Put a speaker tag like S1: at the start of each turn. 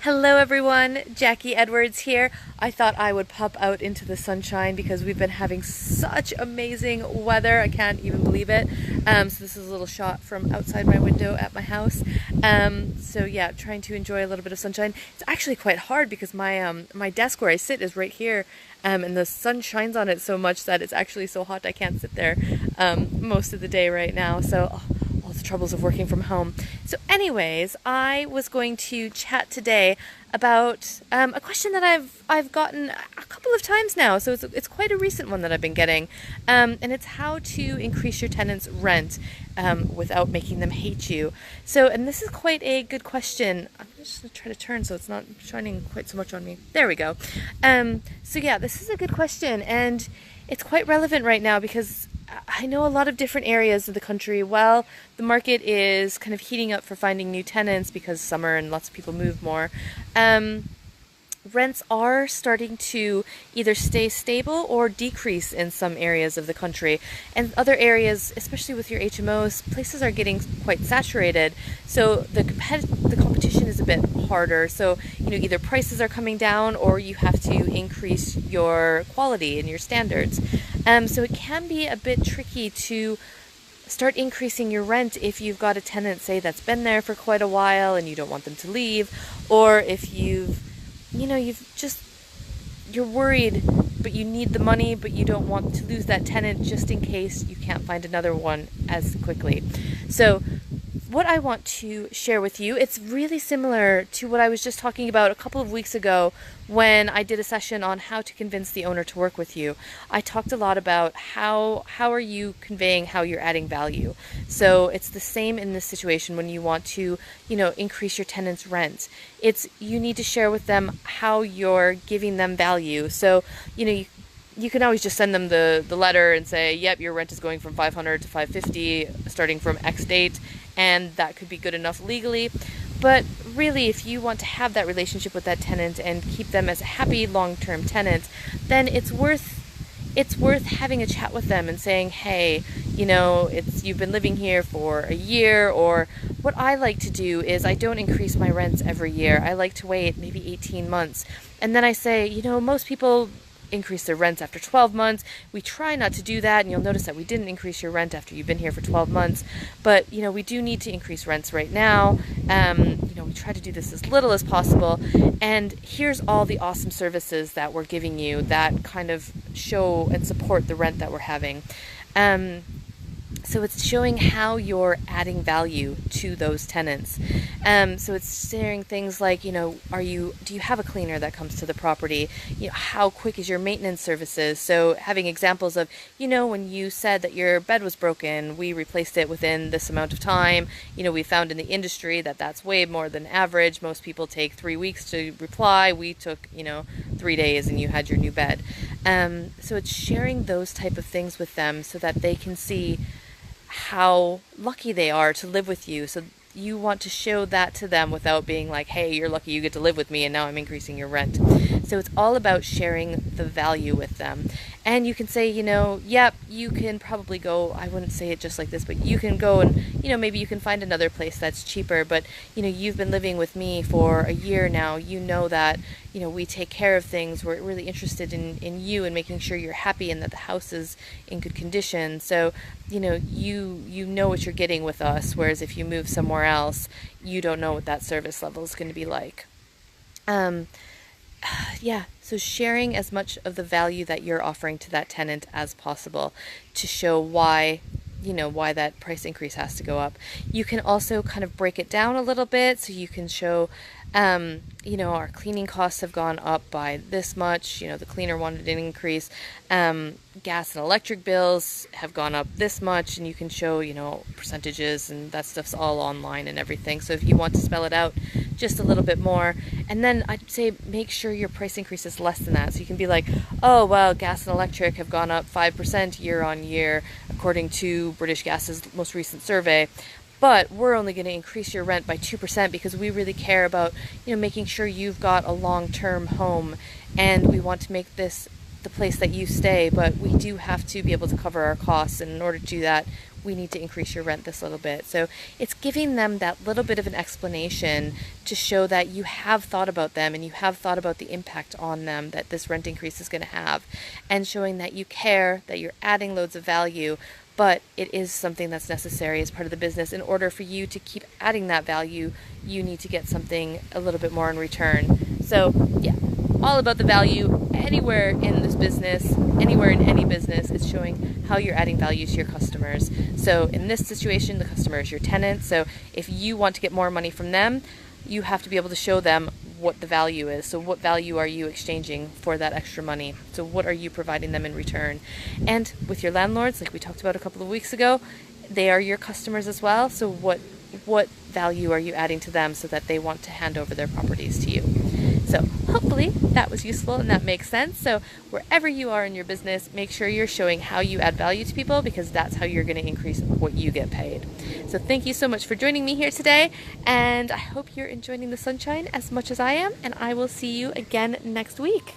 S1: Hello everyone, Jacquie Edwards here. I thought I would pop out into the sunshine because we've been having such amazing weather. I can't even believe it. So this is a little shot from outside my window at my house. So yeah, trying to enjoy a little bit of sunshine. It's actually quite hard because my desk where I sit is right here, and the sun shines on it so much that it's actually so hot I can't sit there most of the day right now. So all the troubles of working from home. So anyways, I was going to chat today about a question that I've gotten a couple of times now. So it's quite a recent one that I've been getting, and it's how to increase your tenants' rent without making them hate you. So, and this is quite a good question. I'm just going to try to turn so it's not shining quite so much on me. There we go. So yeah, this is a good question, and it's quite relevant right now because I know a lot of different areas of the country. Well, the market is kind of heating up for finding new tenants because summer and lots of people move more. Rents are starting to either stay stable or decrease in some areas of the country. And other areas, especially with your HMOs, places are getting quite saturated. So the competition is a bit harder. So, either prices are coming down or you have to increase your quality and your standards. So it can be a bit tricky to start increasing your rent if you've got a tenant, say, that's been there for quite a while and you don't want them to leave, or if you're worried, but you need the money, but you don't want to lose that tenant just in case you can't find another one as quickly. So what I want to share with you, it's really similar to what I was just talking about a couple of weeks ago when I did a session on how to convince the owner to work with you. I talked a lot about how are you conveying how you're adding value. So it's the same in this situation when you want to, increase your tenant's rent. You need to share with them how you're giving them value. So, you can always just send them the letter and say, yep, your rent is going from $500 to $550 starting from X date, and that could be good enough legally. But really, if you want to have that relationship with that tenant and keep them as a happy long-term tenant, then it's worth having a chat with them and saying, hey, you've been living here for a year. Or what I like to do is I don't increase my rents every year. I like to wait maybe 18 months. And then I say, most people increase their rents after 12 months. We try not to do that, and you'll notice that we didn't increase your rent after you've been here for 12 months. But, we do need to increase rents right now. We try to do this as little as possible. And here's all the awesome services that we're giving you that kind of show and support the rent that we're having. So it's showing how you're adding value to those tenants. So it's sharing things like, do you have a cleaner that comes to the property? How quick is your maintenance services? So having examples of, when you said that your bed was broken, we replaced it within this amount of time. We found in the industry that that's way more than average. Most people take 3 weeks to reply. We took, 3 days and you had your new bed. So it's sharing those type of things with them so that they can see how lucky they are to live with you. So you want to show that to them without being like, hey, you're lucky you get to live with me and now I'm increasing your rent. So it's all about sharing the value with them. And you can say, yep, you can probably go, I wouldn't say it just like this, but you can go and, maybe you can find another place that's cheaper, but, you've been living with me for a year now. You know that, we take care of things. We're really interested in you and making sure you're happy and that the house is in good condition. So, you know what you're getting with us, whereas if you move somewhere else, you don't know what that service level is going to be like. Yeah, so sharing as much of the value that you're offering to that tenant as possible to show why that price increase has to go up. You can also kind of break it down a little bit, so you can show, our cleaning costs have gone up by this much, the cleaner wanted an increase, gas and electric bills have gone up this much, and you can show, percentages, and that stuff's all online and everything. So if you want to spell it out just a little bit more, and then I'd say make sure your price increase is less than that. So you can be like, oh, well, gas and electric have gone up 5% year on year, according to British Gas's most recent survey. But we're only going to increase your rent by 2% because we really care about, making sure you've got a long-term home, and we want to make this the place that you stay, but we do have to be able to cover our costs, and in order to do that, we need to increase your rent this little bit. So it's giving them that little bit of an explanation to show that you have thought about them and you have thought about the impact on them that this rent increase is going to have, and showing that you care, that you're adding loads of value, but it is something that's necessary as part of the business. In order for you to keep adding that value, you need to get something a little bit more in return. So yeah, all about the value anywhere in this business, anywhere in any business. It's showing how you're adding value to your customers. So in this situation, the customer is your tenant. So if you want to get more money from them, you have to be able to show them what the value is. So what value are you exchanging for that extra money? So what are you providing them in return? And with your landlords, like we talked about a couple of weeks ago, they are your customers as well. So what value are you adding to them so that they want to hand over their properties to you? So hopefully that was useful and that makes sense. So wherever you are in your business, make sure you're showing how you add value to people, because that's how you're going to increase what you get paid. So thank you so much for joining me here today, and I hope you're enjoying the sunshine as much as I am, and I will see you again next week.